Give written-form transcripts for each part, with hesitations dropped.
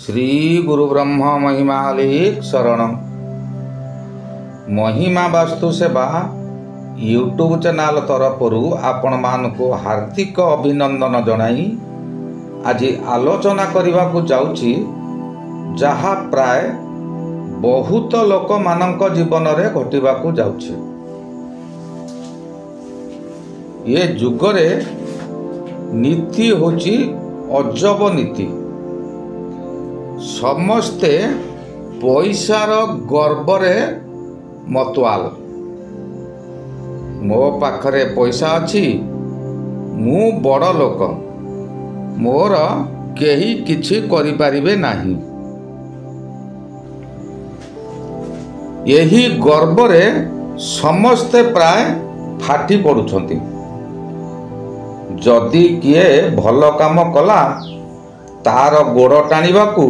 श्री गुरु ब्रह्म महिमालिक शरण महिमा वास्तु सेवा यूट्यूब चैनल तरफर आपण मानक हार्दिक अभिनंदन जनाई आज आलोचना करने को जाउची जहा प्राय बहुत लोक मानक जीवन रे घटिबा को जाउची। ये जुगरे नीति होची अजब नीति। समस्ते पैसार गर्वरे मतवाल। मो पाखरे पैसा अच्छी, मु बड़ लोक, मोर केही किछि करि पारिबे नाही। यही गर्वरे समस्ते प्राय फाटी पड़ुछंती। जदि किए भल काम कला तार गोड़ टाणिबाकू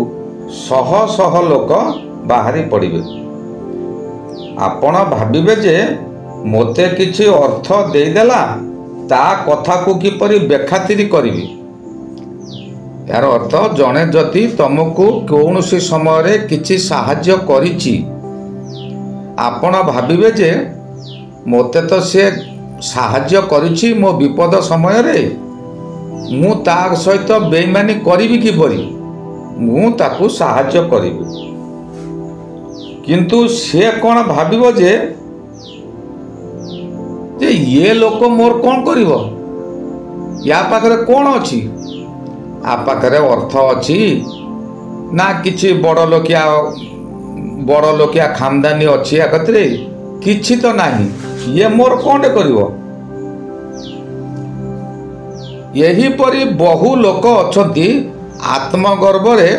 शह शह लोक बाहरी पड़िबे। आपण भाबिबे जे मोते किछि अर्थ देदेला ता कथा को किपरि बेखातिरी करिवि। यार अर्थ जणे जदि तुमको कौनसी समय रे किछि साहाय्य करिछि, आपण भाबिबे जे मोते तो से साहाय्य करिछि मो विपद समय रे, मु तार सहित बेईमानी करिवि किपरि, मु ताकू साहाय्य करिवि। किंतु से कौन भाबिबो जे ये लोक मोर कौन करिवो, या पाखरे कौन अछि, आ पाखरे अर्थ अछि ना किछि बड़ लोकिया खानदानी अछि, या कतरे किछि तो नाही, ये मोर कौन करिवो। यही परी बहु लोक अछंती आत्मगर्वरे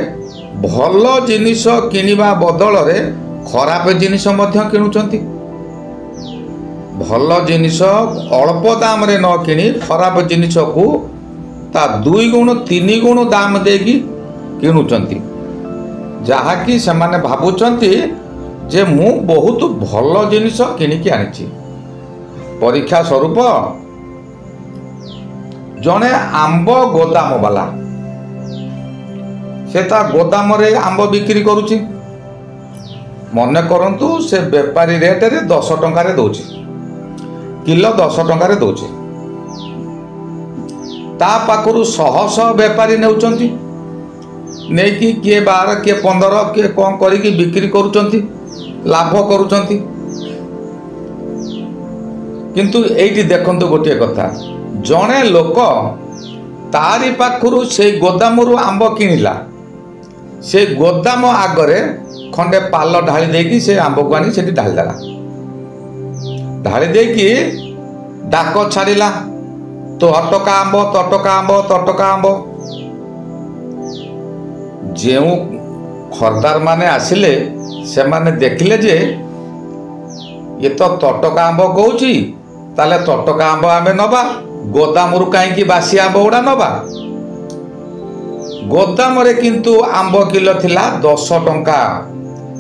भल जिनिष किनिबा बदलरे खराब जिनिष मध्य किणुचंती। भल जिनिष अल्प दाम रे न किनी खराब जिनिष को ता 2 गुण 3 गुण दाम देगी किणुचंती, जहाँकि सेमाने भाबुचंती जे मु बहुत भल जिनिष किनिकी आनिछि। परीक्षा स्वरूप जने आंब गोदाम वाला से ता गोदाम रे आंब बिक्री करुछि। मने करंतु से व्यापारी रेट रे 10 टंका रे दउछि, किलो 10 टंका रे दउछि। ता पाखरु शह शह व्यापारी नेउचंती, नेकी किए 12 किए 15 किए कोन करिकी बिक्री करूचंती, लाभ करूचंती। किंतु एइटी देखंतु गोटिए कथा, जणे लोक तारी पाखरु से गोदामरु आंब किनिला, से गोदाम आगरे खंडे पाल ढाली देकी से आंब को आनी सेठी ढाली देला। ढाली देकी डाक छाड़िला, तो तटका आंब तटका आंब तटका आंब। जेउ खरदार माने आसिले से माने देखिले जे ये तो तटका आंब कहूची, ताले तटका आंब आमे नबा, गोदामरु काईकी बासी आंब उडा नबा। गोदाम रे किंतु आंब किलो थिला 10 टंका,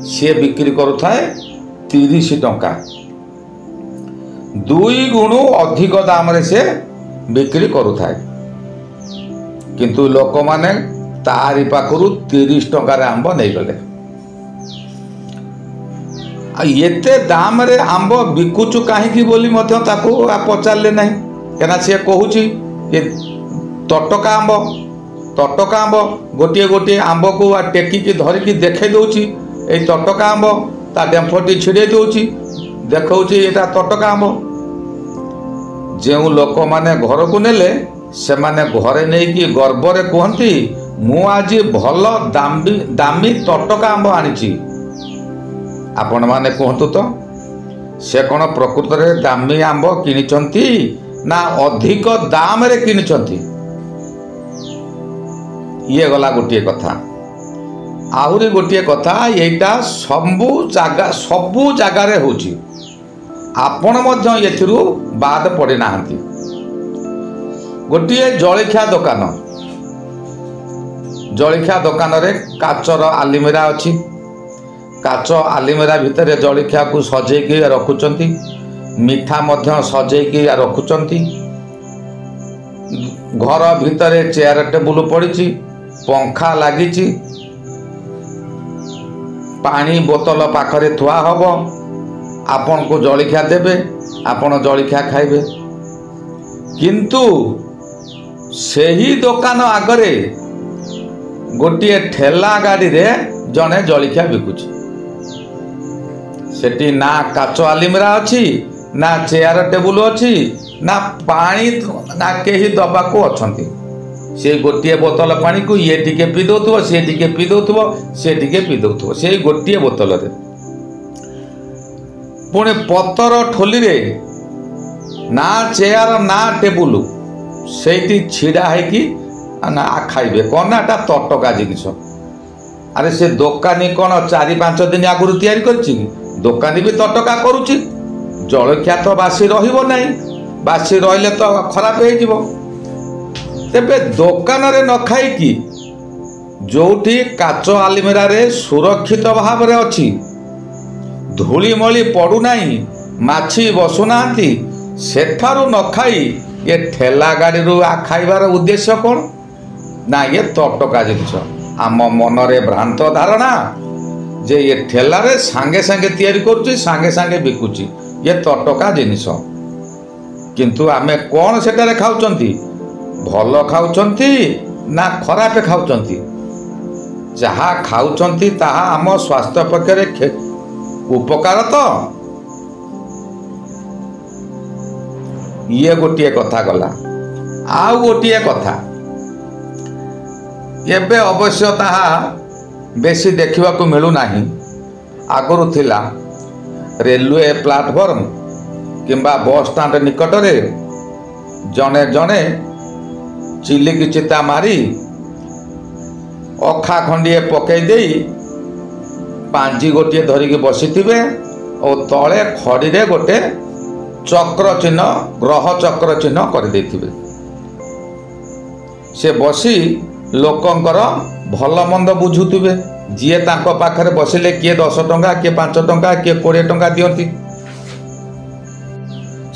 सी बिक्री करुथाए 30 टंका। 2 गुण अधिक दाम रे से बिक्री करुथाए। किंतु लोक माने तारी पाखरु 30 टंका रे आंब नहीं गले। एते दाम रे आंब बिकुचु काहीकी बोली मध्य ताकू पचारले नहीं, केना से कहूची ये तटका आंब तटका आंब। गोटे गोटे आंब को टेकिकी धरिकी देखे दउची, ए तटका आंब, ता डेम्फटी छिड़े दउची, देखौची एटा तटका आंब। जेउ लोक माने घर को नेले से माने घरे नेकी गर्वरे कहंती मु आज भल दामी तटका आंब आनिची। आपण माने कहंतु तो से कोन प्रकृत रे दामी आंब किनिचंती ना अधिक दाम रे किनिचंती। ये गला गोटे कथा। आहुरी गोटे कथा, एटा सबु जगह रे होची, आपण मध्य एथिरु बाद पड़े नाहंती। गोटे जळिखिया दोकान रे काचर आलिमिरा अछि। काच आलिमिरा भितर जळिखिया को सजेकी रखुचंती, मिठा मध्य सजेकी रखुचंती। घर भितर चेयर टेबुल पड़ी, पंखा लगी, पानी बोतल पाखरे थुआ हब, आपण को जलिखिया देबे, आपण जलिखिया खाइबे। किंतु सेही दुकान आगरे गोटे ठेला गाड़ी रे जने जलिखिया बिकुची। सेठी ना काच आलिमिरा अच्छी, ना चेयर टेबुल अच्छी, ना पानी ना केही दबाको अछंती। से गोटे बोतल पानी को ये टिके पी दउथबो, से टिके पी दउथबो, से टिके पी दउथबो, से गोटे बोतल रे। पुणे पत्तर ठोली रे ना चेयर ना टेबुल, सेठी छिड़ा है कि ना खाइबे कौन ना एटा तटका जिनिस। अरे से दोकानी कौन 4-5 दिन आगुरी तैयारी करछि कि? दोकानी भी तटका करुछि। जलखिया तो बासी रहिबो नहीं, बासी रहिले तो खराब हो जिवो। तेबे दोकान रे न खाई कि जोठी काच आलिमिरा रे सुरक्षित भाव रे अछि, धूली मली पड़ू नहीं, माछी बसु नांती, सेठारु न खाई ये ठेला गाड़ी रू आ खाइबार उद्देश्य कौन ना? ये तटका जिनिस। आम मनरे भ्रांत धारणा जे ये ठेला रे सांगे सांगे तैयारी करुची, सांगे सांगे बिकुची, ये तटका जिनिस। किंतु आमे कौन सेटारे खाउचंती? भल खाउचंती ना खराप खाउचंती? जहा खाउचंती ताहा आम स्वास्थ्य पक्षरे उपकार तो। ये गोटे कथा गला। आउ गोटे कथा एबे अवश्य ताहा बेसी देखा मिलू नहीं। आगुरी थिला रेलवे प्लाटफॉर्म किंबा बस स्टाण्ड निकट रे जने जने चिलिकी चिता मारी अखा खंडिए पकई दे पांजी गोटे धरिकी बसिथिबे और तले खड़ी रे गोटे चक्र चिन्ह, ग्रह चक्र चिन्ह कर देथिबे। से बसी लोकंकर भल मंद बुझुथिबे। जिए तांको पाखरे बसिले किए 10 टंका, किए 5 टंका, किए 20 टंका दियंती।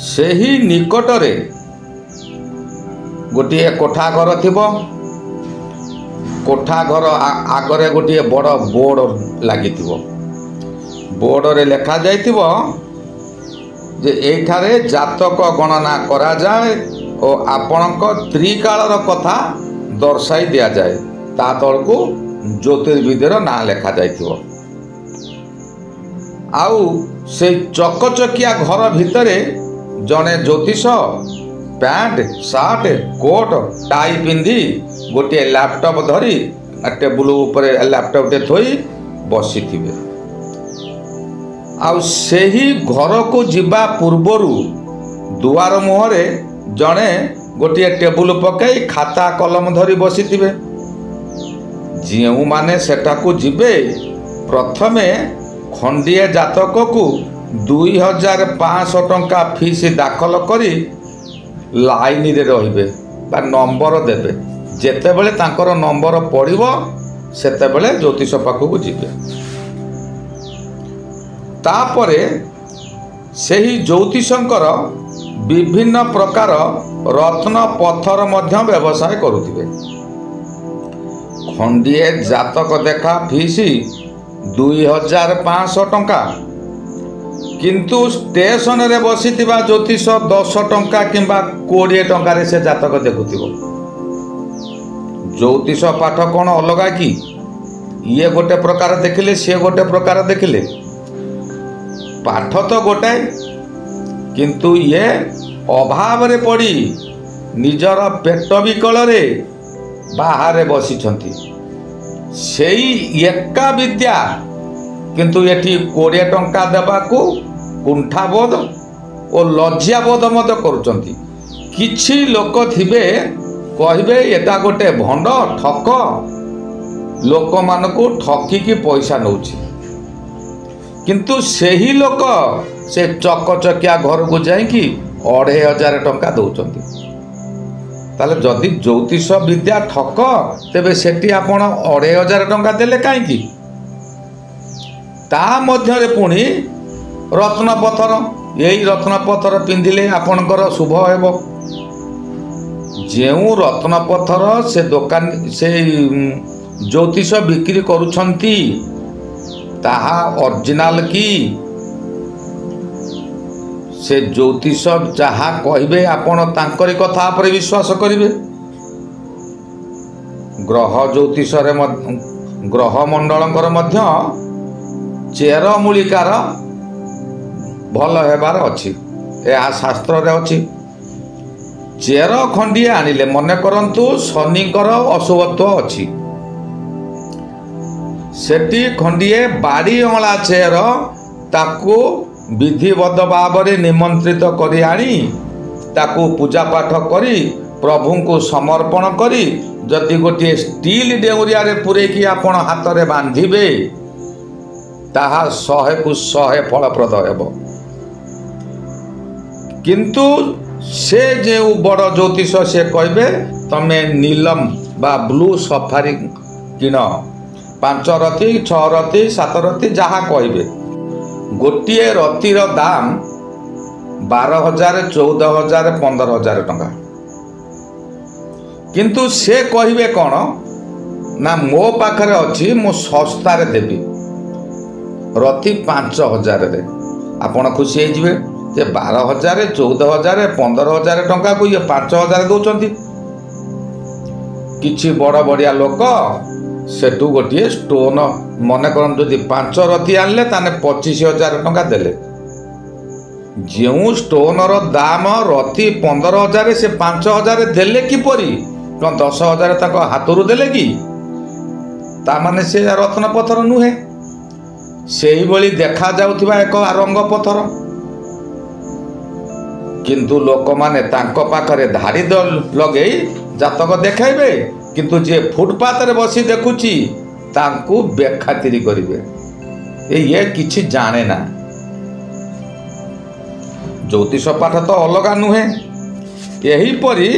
सेही निकट रे गोटे कोठा घर थिबो। कोठा घर आगरे गोटे बड़ बोर्ड लागिथिबो। बोर्ड रे लेखा जाइथिबो जे एठारे जातक गणना करा जाए और आपणक त्रिकालर कथा दर्शाई दिया जाए। ता तलकू ज्योतिर्विद्यर ना लेखा जाइथिबो। आउ से चकचकिया घर भितरे जने ज्योतिष पैंट सार्ट कोट टाई पिंधि गोटे लैपटॉप धरी टेबुल ऊपर लैपटॉप टे थोई बसी थिबे। आउ सेही घर को जिबा पूर्वरु दुआर मुहरे जने गोटे टेबुल पकई खाता कलम धरी बसी थिबे। जेउ माने सेटाकू जिबे प्रथमे खंडिए जातक को 2500 टंका फीस दाखल करी लाइन रे रहिबे बा नंबर देबे। जेतेबेले तांकर नंबर पड़िबो सेतेबेले ज्योतिष पाखकू जिबे। तापरे सेही ज्योतिषंकर विभिन्न प्रकार रत्न पत्थर मध्य व्यवसाय करुथिबे। खंडिए जातक देखा फीस 2500 टंका, किंतु स्टेशन रे बसिथिबा ज्योतिष 10 टंका किंबा 20 टंका रे से जातक देखुथिबो। ज्योतिष पाठ कौन अलगा कि? ये गोटे प्रकार देखिले, सी गोटे प्रकार देखिले, पाठ तो गोटाए, किंतु ये अभाव रे पड़ी निजर पेट विकल रे बाहर बसिछंती। सेई एका विद्या किंतु एठी 20 टंका देबाकू कुंठाबोध और लज्जाबोध मत करुचंती। किछि लोक थिबे कहबे एटा गोटे भंड ठक, लोक मानकू ठकिकी पैसा नउछि। किंतु सेही लोक से चकचकिया घर को जाइकी 2500 टंका दौरान। ताले जदि ज्योतिष विद्या ठक तेबे सेठी आपण 2500 टंका देले काईकी? ता मध्यरे पुणी रत्न पत्थर, यही रत्न पत्थर पिंधिले आपणकर शुभ हेबो। जेउ रत्न पत्थर से दुकान से ज्योतिष बिक्री करुछंती ତାହା ଅରିଜିନାଲ କି? ସେ ଜ୍ୟୋତିଷ ଯାହା କହିବେ ଆପଣ ତାଙ୍କରି କଥା ଉପରେ ବିଶ୍ୱାସ କରିବେ। ଗ୍ରହ ଜ୍ୟୋତିଷରେ ଗ୍ରହମଣ୍ଡଳଙ୍କର ମଧ୍ୟ ଚେରମୂଳିକାର ଭଲ ହେବାର ଅଛି, ଏହା ଶାସ୍ତ୍ରରେ ଅଛି। ଚେର ଖଣ୍ଡିଏ ଆଣିଲେ, ମନେ କରନ୍ତୁ ଶନିଙ୍କର ଅଶୁଭତ୍ୱ ଅଛି, ସେଠି ଖଣ୍ଡିଏ ବାଡ଼ି ଅଁଳା ଚେର, ତାକୁ ବିଧିବଦ୍ଧ ଭାବରେ ନିମନ୍ତ୍ରିତ କରି ଆଣି ତାକୁ ପୂଜାପାଠ କରି ପ୍ରଭୁଙ୍କୁ ସମର୍ପଣ କରି ଯଦି ଗୋଟିଏ ଷ୍ଟିଲ୍ ଡେଉଁରିଆରେ ପୂରେଇକି ଆପଣ ହାତରେ ବାନ୍ଧିବେ, ତାହା 100କୁ 100 ଫଳପ୍ରଦ ହେବ। କିନ୍ତୁ ସେ ଯେଉଁ ବଡ଼ ଜ୍ୟୋତିଷ ସେ କହିବେ ତମେ ନୀଲମ ବା ବ୍ଲୁ ସଫାରି କିଣ, 5 ରତି 6 ରତି 7 ରତି ଯାହା କହିବେ। ଗୋଟିଏ ରତିର ଦାମ 12,000 14,000 15,000 ଟଙ୍କା। କିନ୍ତୁ ସେ କହିବେ କ'ଣ ନା ମୋ ପାଖରେ ଅଛି, ମୁଁ ଶସ୍ତାରେ ଦେବି ରତି 5,000ରେ। ଆପଣ ଖୁସି ହେଇଯିବେ ଯେ 12,000 14,000 15,000 ଟଙ୍କାକୁ ଇଏ 5,000 ଦେଉଛନ୍ତି। କିଛି ବଡ଼ ବଡ଼ିଆ ଲୋକ ସେଠୁ ଗୋଟିଏ ଷ୍ଟୋନ୍, ମନେ କରନ୍ତୁ ଯଦି 5 ରତି ଆଣିଲେ ତାହେଲେ 25,000 ଟଙ୍କା ଦେଲେ। ଯେଉଁ ଷ୍ଟୋନର ଦାମ ରତି 15,000 ସେ 5,000 ଦେଲେ କିପରି? କ'ଣ 10,000 ତାଙ୍କ ହାତରୁ ଦେଲେ କି? ତାମାନେ ସେ ରତ୍ନ ପଥର ନୁହେଁ, ସେଇଭଳି ଦେଖାଯାଉଥିବା ଏକ ରଙ୍ଗ ପଥର। କିନ୍ତୁ ଲୋକମାନେ ତାଙ୍କ ପାଖରେ ଧାଡ଼ି ଲଗେଇ ଜାତକ ଦେଖାଇବେ, କିନ୍ତୁ ଯିଏ ଫୁଟପାଥରେ ବସି ଦେଖୁଛି ତାଙ୍କୁ ବେଖାତିରି କରିବେ, ଇଏ କିଛି ଜାଣେ ନା। ଜ୍ୟୋତିଷ ପାଠ ତ ଅଲଗା ନୁହେଁ। ଏହିପରି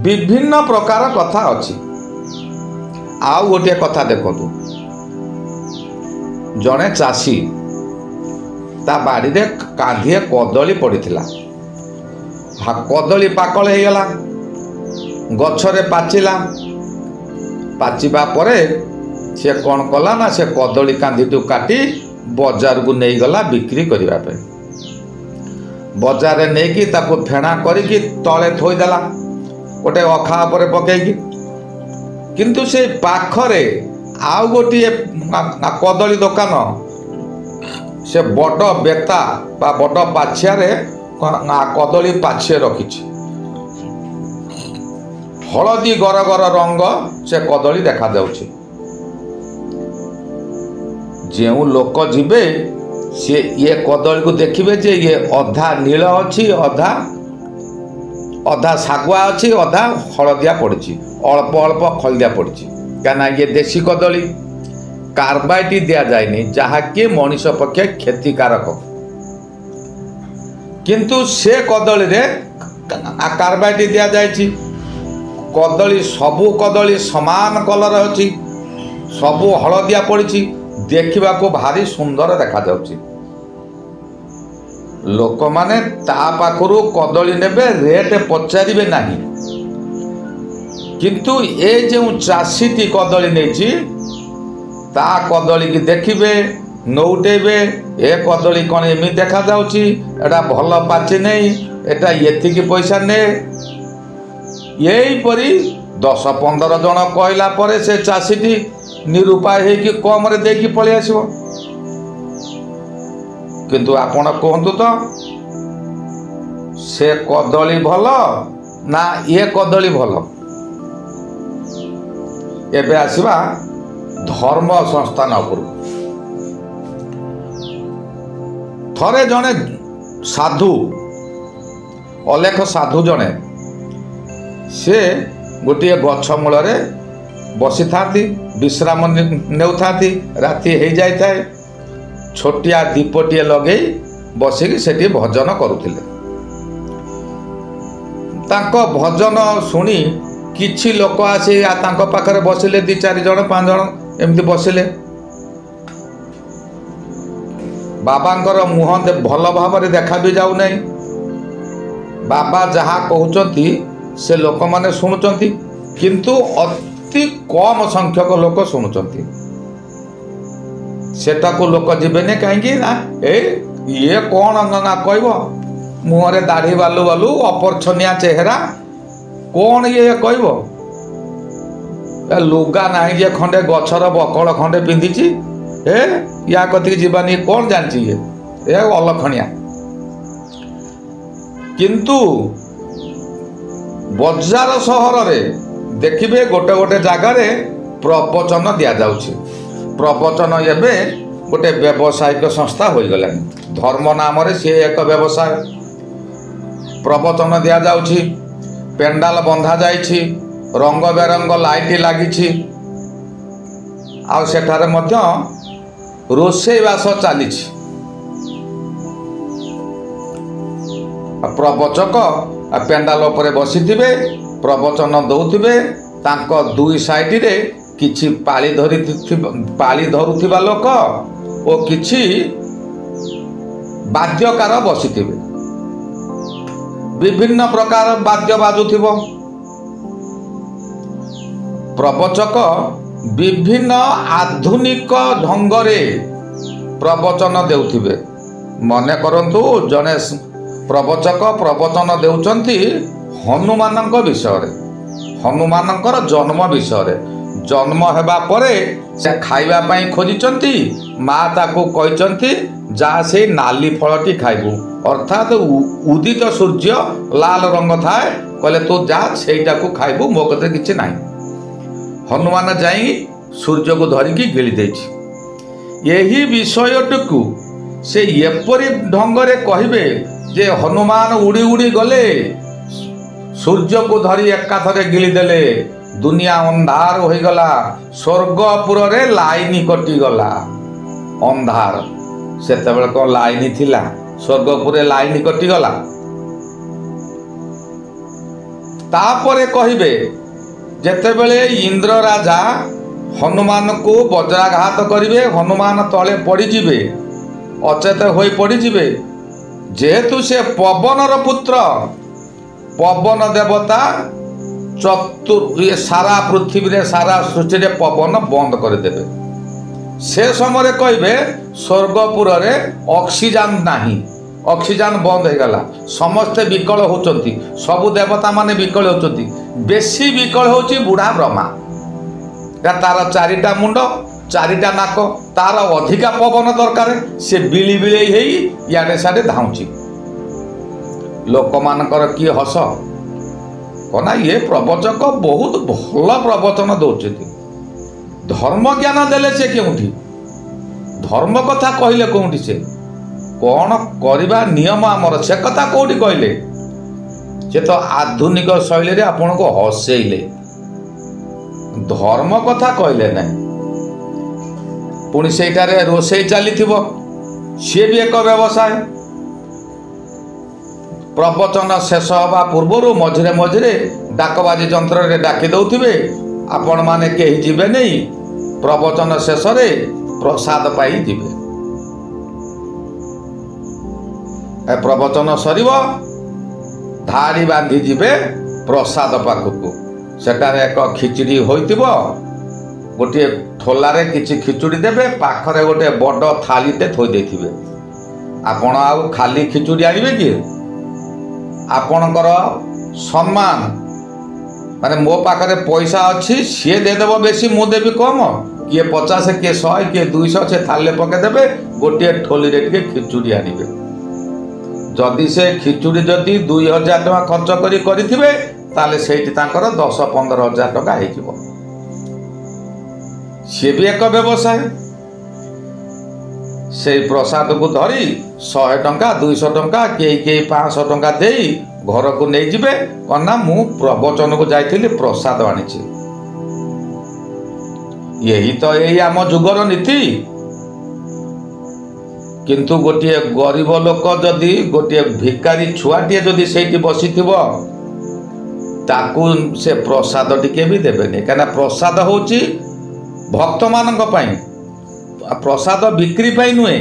ବିଭିନ୍ନ ପ୍ରକାର କଥା ଅଛି। ଆଉ ଗୋଟିଏ କଥା ଦେଖନ୍ତୁ, ଜଣେ ଚାଷୀ ତା ବାଡ଼ିରେ କାନ୍ଧିଏ କଦଳୀ ପଡ଼ିଥିଲା, କଦଳୀ ପାକଳ ହେଇଗଲା, ଗଛରେ ପାଚିଲା। ପାଚିବା ପରେ ସେ କ'ଣ କଲା ନା ସେ କଦଳୀ କାନ୍ଧିକୁ କାଟି ବଜାରକୁ ନେଇଗଲା ବିକ୍ରି କରିବା ପାଇଁ। ବଜାରରେ ନେଇକି ତାକୁ ଫେଣା କରିକି ତଳେ ଥୋଇଦେଲା ଗୋଟେ ଅଖା ଉପରେ ପକେଇକି। କିନ୍ତୁ ସେ ପାଖରେ ଆଉ ଗୋଟିଏ କଦଳୀ ଦୋକାନ, ସେ ବଡ଼ ବେତା ବା ବଡ଼ ପାଛିଆରେ କଦଳୀ ପାଛିଏ ରଖିଛି, ହଳଦୀ ଗରଗର ରଙ୍ଗ ସେ କଦଳୀ ଦେଖାଯାଉଛି। ଯେଉଁ ଲୋକ ଯିବେ ସିଏ ଇଏ କଦଳୀକୁ ଦେଖିବେ ଯେ ଇଏ ଅଧା ନୀଳ ଅଛି, ଅଧା ଶାଗୁଆ ଅଛି, ଅଧା ହଳଦିଆ ପଡ଼ିଛି, ଅଳ୍ପ ଅଳ୍ପ ହଳଦିଆ ପଡ଼ିଛି। କାହିଁକିନା ଇଏ ଦେଶୀ କଦଳୀ, କାର୍ବାଇଟ୍ ଦିଆଯାଏନି, ଯାହାକି ମଣିଷ ପକ୍ଷେ କ୍ଷତିକାରକ। କିନ୍ତୁ ସେ କଦଳୀରେ କାର୍ବାଇଟ୍ ଦିଆଯାଇଛି। କଦଳୀ, ସବୁ କଦଳୀ ସମାନ କଲର ଅଛି, ସବୁ ହଳଦିଆ ପଡ଼ିଛି, ଦେଖିବାକୁ ଭାରି ସୁନ୍ଦର ଦେଖାଯାଉଛି। ଲୋକମାନେ ତା ପାଖରୁ କଦଳୀ ନେବେ, ରେଟ୍ ପଚାରିବେ ନାହିଁ। କିନ୍ତୁ ଏ ଯେଉଁ ଚାଷୀଟି କଦଳୀ ନେଇଛି ତା କଦଳୀକି ଦେଖିବେ, ନଉଟେଇବେ, ଏ କଦଳୀ କ'ଣ ଏମିତି ଦେଖାଯାଉଛି, ଏଟା ଭଲ ପାଚି ନେଇ, ଏଟା ଏତିକି ପଇସା ନେ। ଏହିପରି 10-15 ଜଣ କହିଲା ପରେ ସେ ଚାଷୀଟି ନିରୁପାୟ ହେଇକି କମରେ ଦେଇକି ପଳେଇ ଆସିବ। କିନ୍ତୁ ଆପଣ କୁହନ୍ତୁ ତ, ସେ କଦଳୀ ଭଲ ନା ଇଏ କଦଳୀ ଭଲ? ଏବେ ଆସିବା ଧର୍ମ ସଂସ୍ଥାନ ଉପରକୁ। ଥରେ ଜଣେ ସାଧୁ, ଅଲେଖ ସାଧୁ ଜଣେ, ସେ ଗୋଟିଏ ଗଛ ମୂଳରେ ବସିଥାନ୍ତି, ବିଶ୍ରାମ ନେଉଥାନ୍ତି। ରାତି ହେଇଯାଇଥାଏ, ଛୋଟିଆ ଦୀପଟିଏ ଲଗେଇ ବସିକି ସେଠି ଭଜନ କରୁଥିଲେ। ତାଙ୍କ ଭଜନ ଶୁଣି କିଛି ଲୋକ ଆସି ତାଙ୍କ ପାଖରେ ବସିଲେ, 2-4 ଜଣ 5 ଜଣ ଏମିତି ବସିଲେ। ବାବାଙ୍କର ମୁହଁ ଭଲ ଭାବରେ ଦେଖା ବି ଯାଉନାହିଁ। ବାବା ଯାହା କହୁଛନ୍ତି ସେ ଲୋକମାନେ ଶୁଣୁଛନ୍ତି, କିନ୍ତୁ ଅତି କମ ସଂଖ୍ୟକ ଲୋକ ଶୁଣୁଛନ୍ତି। ସେଟାକୁ ଲୋକ ଯିବେନି କାହିଁକି ନା ଇଏ କ'ଣ କହିବ, ମୁହଁରେ ଦାଢ଼ି ବାଲୁ ବାଲୁ ଅପରଛନିଆ ଚେହେରା, କ'ଣ ଇଏ କହିବ? ଲୁଗା ନାହିଁ ଯେ ଖଣ୍ଡେ ଗଛର ବକଳ ଖଣ୍ଡେ ପିନ୍ଧିଛି, ୟା କତିକି ଯିବାନି, କ'ଣ ଜାଣିଛି ଇଏ ଅଲକ୍ଷଣିଆ। କିନ୍ତୁ ବଜାର ସହରରେ ଦେଖିବେ ଗୋଟେ ଗୋଟେ ଜାଗାରେ ପ୍ରବଚନ ଦିଆଯାଉଛି। ପ୍ରବଚନ ଏବେ ଗୋଟେ ବ୍ୟବସାୟିକ ସଂସ୍ଥା ହୋଇଗଲାଣି। ଧର୍ମ ନାମରେ ସିଏ ଏକ ବ୍ୟବସାୟ। ପ୍ରବଚନ ଦିଆଯାଉଛି, ପେଣ୍ଡାଲ ବନ୍ଧା ଯାଇଛି, ରଙ୍ଗ ବେରଙ୍ଗ ଲାଇଟ୍ ଲାଗିଛି, ଆଉ ସେଠାରେ ମଧ୍ୟ ରୋଷେଇବାସ ଚାଲିଛି। ପ୍ରବଚକ ପେଣ୍ଡାଲ ଉପରେ ବସିଥିବେ, ପ୍ରବଚନ ଦେଉଥିବେ, ତାଙ୍କ ଦୁଇ ସାଇଡ଼ରେ କିଛି ପାଳି ଧରୁଥିବା ଲୋକ ଓ କିଛି ବାଦ୍ୟକାର ବସିଥିବେ। ବିଭିନ୍ନ ପ୍ରକାର ବାଦ୍ୟ ବାଜୁଥିବ। ପ୍ରବଚକ ବିଭିନ୍ନ ଆଧୁନିକ ଢଙ୍ଗରେ ପ୍ରବଚନ ଦେଉଥିବେ। ମନେ କରନ୍ତୁ, ଜଣେ ପ୍ରବଚକ ପ୍ରବଚନ ଦେଉଛନ୍ତି ହନୁମାନଙ୍କ ବିଷୟରେ, ହନୁମାନଙ୍କର ଜନ୍ମ ବିଷୟରେ। ଜନ୍ମ ହେବା ପରେ ସେ ଖାଇବା ପାଇଁ ଖୋଜିଛନ୍ତି, ମା ତାକୁ କହିଛନ୍ତି ଯାହା ସେଇ ନାଲି ଫଳଟି ଖାଇବୁ, ଅର୍ଥାତ ଉଦିତ ସୂର୍ଯ୍ୟ ଲାଲ ରଙ୍ଗ ଥାଏ, କହିଲେ ତୁ ଯା ସେଇଟାକୁ ଖାଇବୁ, ମୋ କତିରେ କିଛି ନାହିଁ। ହନୁମାନ ଯାଇ ସୂର୍ଯ୍ୟକୁ ଧରିକି ଗିଳି ଦେଇଛି। ଏହି ବିଷୟଟିକୁ ସେ ଏପରି ଢଙ୍ଗରେ କହିବେ ଯେ ହନୁମାନ ଉଡ଼ି ଉଡ଼ି ଗଲେ, ସୂର୍ଯ୍ୟକୁ ଧରି ଏକାଥରେ ଗିଳିଦେଲେ, ଦୁନିଆ ଅନ୍ଧାର ହୋଇଗଲା, ସ୍ୱର୍ଗପୁରରେ ଲାଇନ କଟିଗଲା। ଅନ୍ଧାର, ସେତେବେଳେ କ'ଣ ଲାଇନ ଥିଲା? ସ୍ୱର୍ଗପୁରରେ ଲାଇନ କଟିଗଲା। ତାପରେ କହିବେ ଯେତେବେଳେ ଇନ୍ଦ୍ର ରାଜା ହନୁମାନଙ୍କୁ ବଜ୍ରାଘାତ କରିବେ, ହନୁମାନ ତଳେ ପଡ଼ିଯିବେ, ଅଚେତ ହୋଇ ପଡ଼ିଯିବେ, ଯେହେତୁ ସେ ପବନର ପୁତ୍ର, ପବନ ଦେବତା ସାରା ପୃଥିବୀରେ ସାରା ସୃଷ୍ଟିରେ ପବନ ବନ୍ଦ କରିଦେବେ। ସେ ସମୟରେ କହିବେ ସ୍ୱର୍ଗପୁରରେ ଅକ୍ସିଜେନ୍ ନାହିଁ, ଅକ୍ସିଜେନ୍ ବନ୍ଦ ହେଇଗଲା, ସମସ୍ତେ ବିକଳ ହେଉଛନ୍ତି, ସବୁ ଦେବତାମାନେ ବିକଳ ହେଉଛନ୍ତି। ବେଶୀ ବିକଳ ହେଉଛି ବୁଢ଼ା ବ୍ରହ୍ମା। ତାର 4ଟା ମୁଣ୍ଡ, 4ଟା ନାକ, ତାର ଅଧିକା ପବନ ଦରକାର, ସେ ବିଳି ବିଳେଇ ହେଇ ଇଆଡ଼େ ସିଆଡ଼େ ଧାଉଁଛି। ଲୋକମାନଙ୍କର କି ହସ କନା, ଇଏ ପ୍ରବଚକ ବହୁତ ଭଲ ପ୍ରବଚନ ଦେଉଛନ୍ତି। ଧର୍ମ ଜ୍ଞାନ ଦେଲେ ସେ କେଉଁଠି? ଧର୍ମ କଥା କହିଲେ କେଉଁଠି? ସେ କ'ଣ କରିବା ନିୟମ ଆମର ସେ କଥା କେଉଁଠି କହିଲେ? ସେ ତ ଆଧୁନିକ ଶୈଳୀରେ ଆପଣଙ୍କୁ ହସେଇଲେ, ଧର୍ମ କଥା କହିଲେ ନାହିଁ। ପୁଣି ସେଇଟାରେ ରୋଷେଇ ଚାଲିଥିବ, ସିଏ ବି ଏକ ବ୍ୟବସାୟ। ପ୍ରବଚନ ଶେଷ ହେବା ପୂର୍ବରୁ ମଝିରେ ମଝିରେ ଡାକବାଜି ଯନ୍ତ୍ରରେ ଡାକି ଦେଉଥିବେ, ଆପଣମାନେ କେହି ଯିବେନି, ପ୍ରବଚନ ଶେଷରେ ପ୍ରସାଦ ପାଇ ଯିବେ। ପ୍ରବଚନ ସରିବ, ଧାଡ଼ି ବାନ୍ଧି ଯିବେ ପ୍ରସାଦ ପାଖକୁ। ସେଠାରେ ଏକ ଖିଚୁଡ଼ି ହୋଇଥିବ, ଗୋଟିଏ ଠୋଲାରେ କିଛି ଖିଚୁଡ଼ି ଦେବେ, ପାଖରେ ଗୋଟେ ବଡ଼ ଥାଳିଟେ ଥୋଇ ଦେଇଥିବେ। ଆପଣ ଆଉ ଖାଲି ଖିଚୁଡ଼ି ଆଣିବେ କି? ଆପଣଙ୍କର ସମ୍ମାନ, ମାନେ ମୋ ପାଖରେ ପଇସା ଅଛି, ସିଏ ଦେଇଦେବ ବେଶୀ, ମୁଁ ଦେବି କମ, କିଏ 50, କିଏ 100, କିଏ 200 ସେ ଥାଳିରେ ପକାଇଦେବେ, ଗୋଟିଏ ଠୋଲିରେ ଟିକେ ଖିଚୁଡ଼ି ଆଣିବେ। ଯଦି ସେ ଖିଚୁଡ଼ି ଯଦି 2000 ଟଙ୍କା ଖର୍ଚ୍ଚ କରିଥିବେ, ତାହେଲେ ସେଇଠି ତାଙ୍କର 10-15 ହଜାର ଟଙ୍କା ହେଇଯିବ। ସିଏ ବି ଏକ ବ୍ୟବସାୟ। ସେଇ ପ୍ରସାଦକୁ ଧରି 100 ଟଙ୍କା, 200 ଟଙ୍କା, କେହି 500 ଟଙ୍କା ଦେଇ ଘରକୁ ନେଇଯିବେ, କ'ଣ ନା ମୁଁ ପ୍ରବଚନକୁ ଯାଇଥିଲି, ପ୍ରସାଦ ଆଣିଛି। ଏହି ତ ଏଇ ଆମ ଯୁଗର ନୀତି। କିନ୍ତୁ ଗୋଟିଏ ଗରିବ ଲୋକ ଯଦି, ଗୋଟିଏ ଭିକାରୀ ଛୁଆଟିଏ ଯଦି ସେଇଠି ବସିଥିବ, ତାକୁ ସେ ପ୍ରସାଦ ଟିକେ ବି ଦେବେନି। କାହିଁକିନା ପ୍ରସାଦ ହେଉଛି ଭକ୍ତମାନଙ୍କ ପାଇଁ, ପ୍ରସାଦ ବିକ୍ରି ପାଇଁ ନୁହେଁ।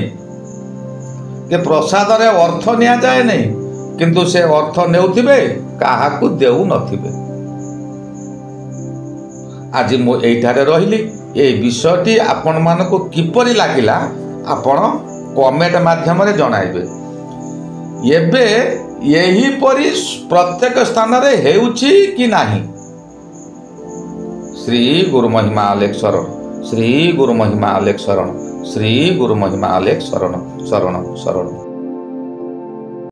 ଯେ ପ୍ରସାଦରେ ଅର୍ଥ ନିଆଯାଏ ନାହିଁ, କିନ୍ତୁ ସେ ଅର୍ଥ ନେଉଥିବେ, କାହାକୁ ଦେଉନଥିବେ। आज मु एठारे रहिली ए विषयटी आपण मानको किपरि लागिला आपण कमेंट माध्यम रे जणाइबे। एबे यही परि प्रत्येक स्थान रे हेउची कि नाही। श्री गुरु महिमा आलेख शरण, श्री गुरु महिमा आलेख शरण, श्री गुरु महिमा आलेख शरण शरण शरण।